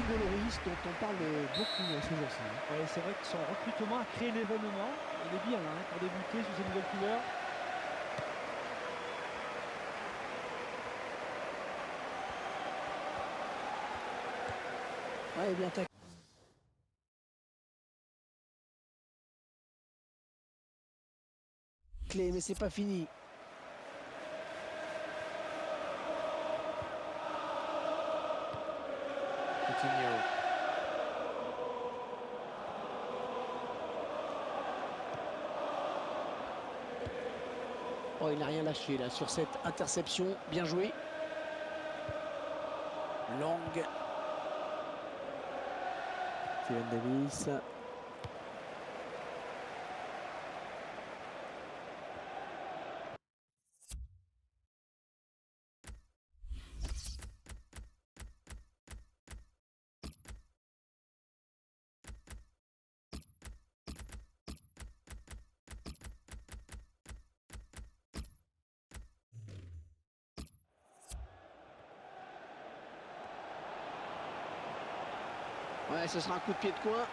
Hugo Lloris dont on parle beaucoup ces jours-ci. Ouais, c'est vrai que son recrutement a créé l'événement. Il est bien là pour débuter sous ces nouvelles couleurs. Ouais, bien tac. Clé, mais c'est pas fini. Coutinho. Oh, il n'a rien lâché là sur cette interception. Bien joué. Long. Steven Davis. Ouais, ce sera un coup de pied de coin.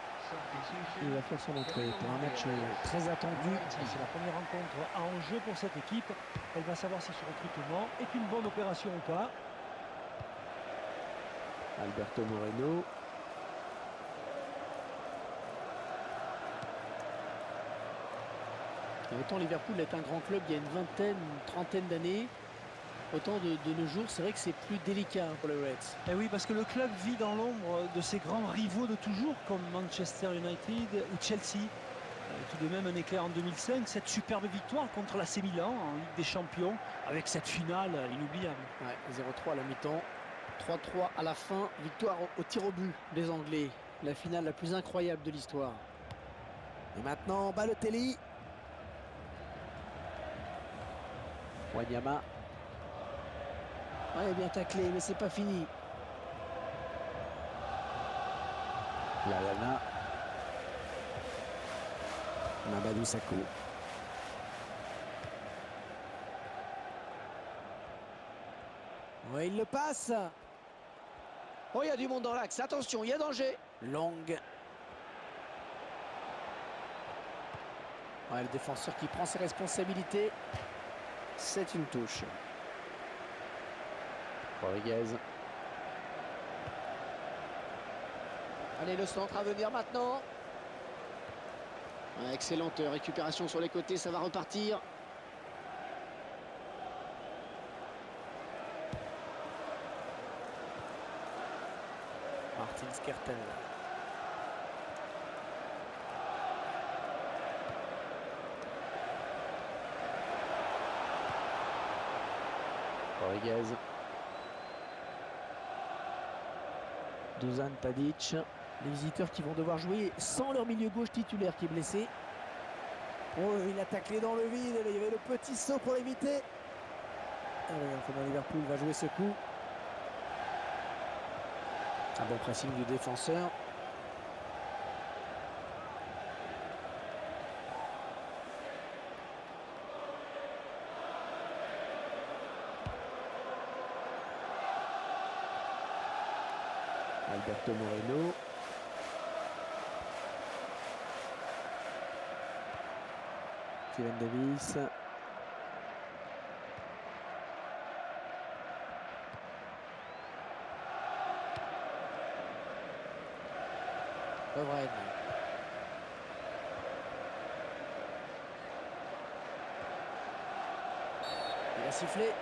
Il va faire son entrée pour un match très attendu. C'est la première rencontre à enjeu pour cette équipe. Elle va savoir si ce recrutement est une bonne opération ou pas. Alberto Moreno. Et autant Liverpool est un grand club il y a une vingtaine, une trentaine d'années, autant de nos jours, c'est vrai que c'est plus délicat pour les Reds. Et oui, parce que le club vit dans l'ombre de ses grands rivaux de toujours, comme Manchester United ou Chelsea. Tout de même un éclair en 2005, cette superbe victoire contre l'AC Milan en Ligue des Champions, avec cette finale inoubliable. Ouais, 0-3 à la mi-temps, 3-3 à la fin, victoire au tir au but des Anglais. La finale la plus incroyable de l'histoire. Et maintenant, Balotelli. Wanyama. Ouais, bien taclé, mais c'est pas fini. Lallana. Mamadou Sakho. Ouais, il le passe. Oh, il y a du monde dans l'axe. Attention, il y a danger. Long. Ouais, le défenseur qui prend ses responsabilités. C'est une touche. Rodriguez. Allez, le centre à venir maintenant. Ouais, excellente récupération sur les côtés, ça va repartir. Martin Skrtel. Rodriguez. Dusan Tadic. Les visiteurs qui vont devoir jouer sans leur milieu gauche titulaire qui est blessé. Oh, il a taclé dans le vide. Il y avait le petit saut pour l'éviter. Alors, comment Liverpool va jouer ce coup. Un bon pressing du défenseur. Alberto Moreno. Steven Davis. Lovren. Il a sifflé.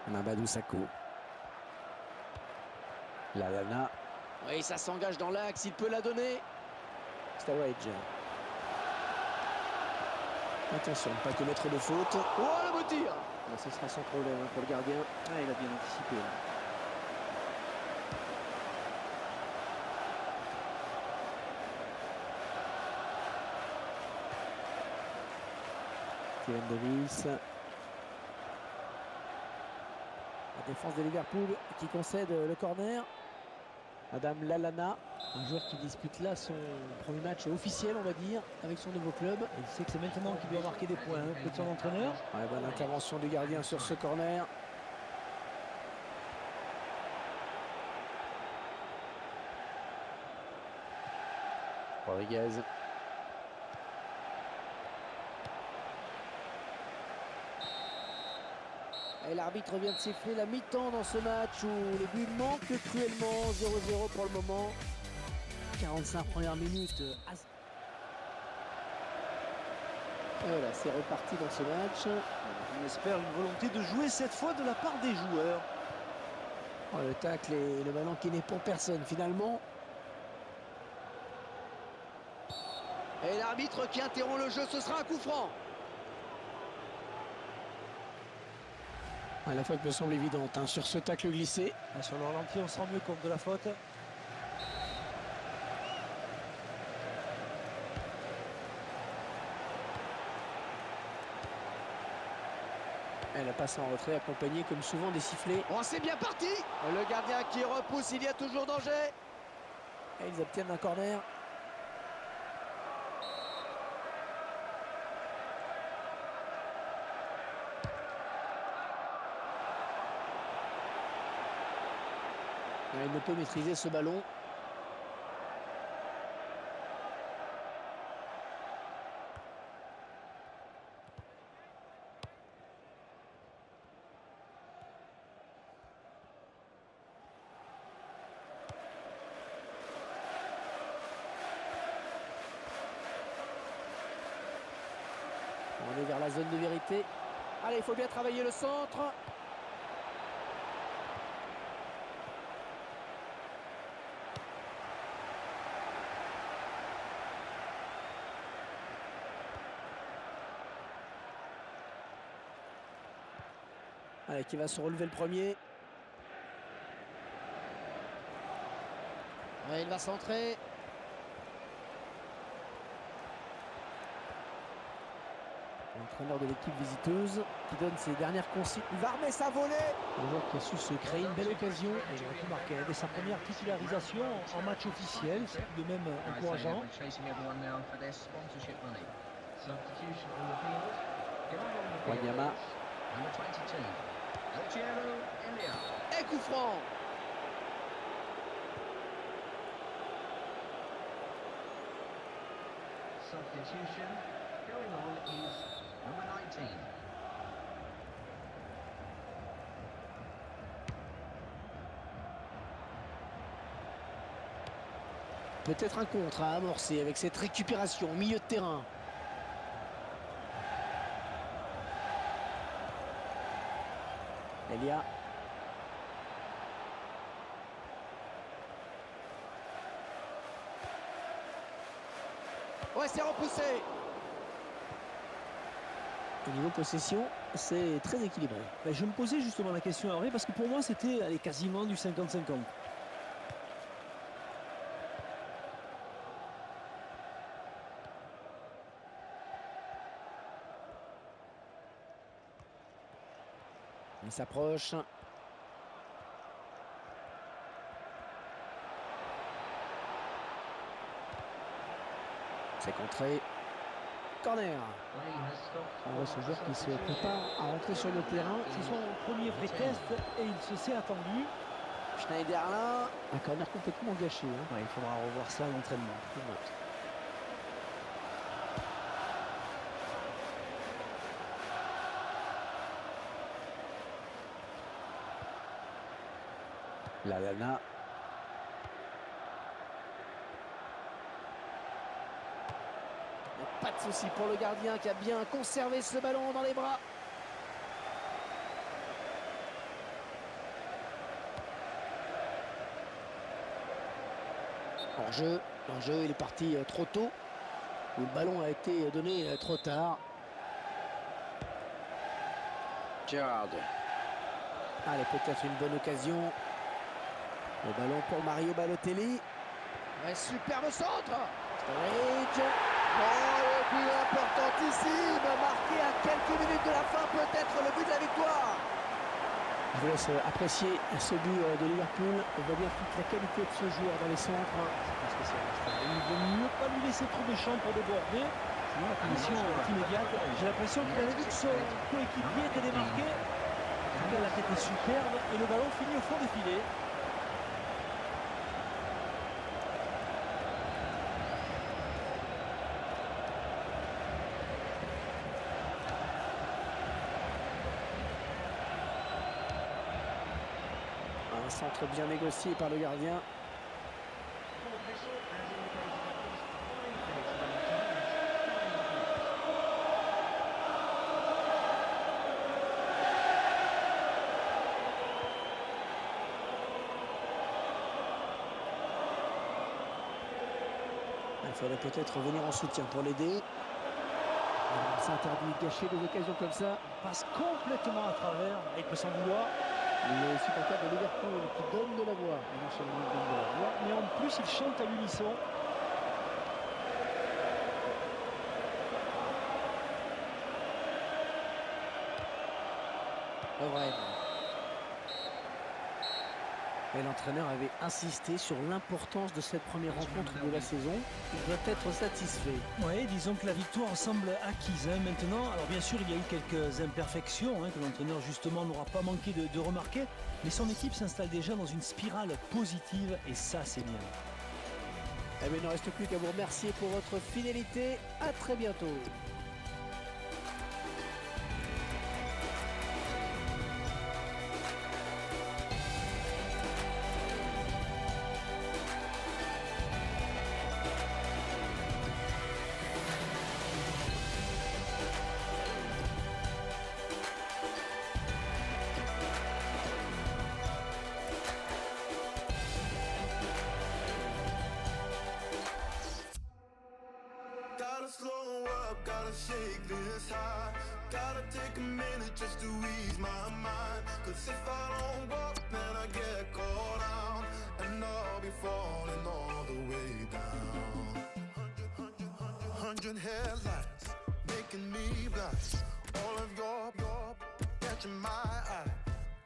Mamadou Sakho. Lallana. Oui, ça s'engage dans l'axe, il peut la donner. Sturridge. Attention, pas commettre de faute. Oh, le beau tir. Ce sera sans problème pour le gardien. Ah, il a bien anticipé. Steven Davis. La défense de Liverpool qui concède le corner. Adam Lallana, un joueur qui dispute là son premier match officiel, on va dire, avec son nouveau club. Il sait que c'est maintenant qu'il doit marquer des points, auprès de son entraîneur. Ouais, bonne intervention du gardien sur ce corner. Rodriguez. Et l'arbitre vient de siffler la mi-temps dans ce match où les buts manquent cruellement. 0-0 pour le moment. 45 premières minutes. Voilà, c'est reparti dans ce match. On espère une volonté de jouer cette fois de la part des joueurs. Oh, le tacle et le ballon qui n'est pour personne finalement. Et l'arbitre qui interrompt le jeu, ce sera un coup franc. La faute me semble évidente hein, sur ce tacle glissé. Sur le ralenti, on se rend mieux compte de la faute. Et la passe en retrait accompagnée comme souvent des sifflets. Oh, c'est bien parti. Le gardien qui repousse, il y a toujours danger. Et ils obtiennent un corner. Il ne peut maîtriser ce ballon. On est vers la zone de vérité. Allez, il faut bien travailler le centre. Allez, qui va se relever le premier. Ouais, il va centrer. L'entraîneur de l'équipe visiteuse qui donne ses dernières consignes. Il va remettre sa volée. Le joueur qui a su se créer une belle occasion. Il aurait pu marquer dès sa première titularisation en match officiel. C'est tout de même encourageant. Wanyama. Et coup franc. Substitution going on is number 19. Peut-être un contre à amorcer avec cette récupération au milieu de terrain. Elia. Ouais, c'est repoussé. Au niveau possession, c'est très équilibré. Je me posais justement la question après parce que pour moi c'était quasiment du 50-50. Il s'approche. C'est contré. Corner. On voit ce joueur qui se prépare à rentrer sur le terrain. C'est son premier vrai test et il se s'est attendu. Schneiderlin. Un corner complètement gâché. Hein. Ouais, il faudra revoir ça à l'entraînement. Lallana. Pas de souci pour le gardien qui a bien conservé ce ballon dans les bras. Hors-jeu. L'enjeu, il est parti trop tôt. Le ballon a été donné trop tard. Gerrard. Allez, peut-être une bonne occasion. Le ballon pour Mario Balotelli. Ouais, superbe centre. Sturridge. Oh, le but importantissime. Marqué à quelques minutes de la fin, peut-être le but de la victoire. Je vous laisse apprécier ce but de Liverpool. On voit bien toute la qualité de ce joueur dans les centres. C'est spécialiste. Il vaut mieux pas lui laisser trop de champ pour déborder. Sinon la punition est immédiate. J'ai l'impression qu'il avait vu que son coéquipier était démarqué. La tête est superbe et le ballon finit au fond des filets. Un centre bien négocié par le gardien. Full whistle as indicated at least 5 minutes Il faudrait peut-être venir en soutien pour l'aider. C'est interdit de gâcher des occasions comme ça. Il passe complètement à travers. Il peut s'en vouloir. Le supporter de Liverpool qui donne de la voix. Et non seulement il donne de la voix. Mais en plus, il chante à l'unisson. Lovren. Et l'entraîneur avait insisté sur l'importance de cette première rencontre de la saison. Il doit être satisfait. Oui, disons que la victoire semble acquise maintenant. Alors bien sûr, il y a eu quelques imperfections que l'entraîneur justement n'aura pas manqué de remarquer. Mais son équipe s'installe déjà dans une spirale positive et ça, c'est bien. Eh bien, il ne reste plus qu'à vous remercier pour votre fidélité. À très bientôt. Gotta slow up, gotta shake this high. Gotta take a minute just to ease my mind. Cause if I don't walk, then I get caught out. And I'll be falling all the way down. 100 headlights, making me blind. All of your catching my eye.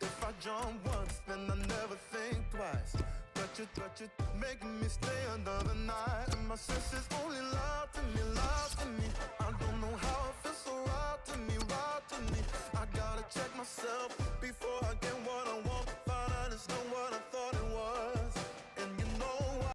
If I jump once, then I never think twice. But you making me stay another night. And my senses only lie to me, lie to me. I don't know how it feels so right to me, right to me. I gotta check myself before I get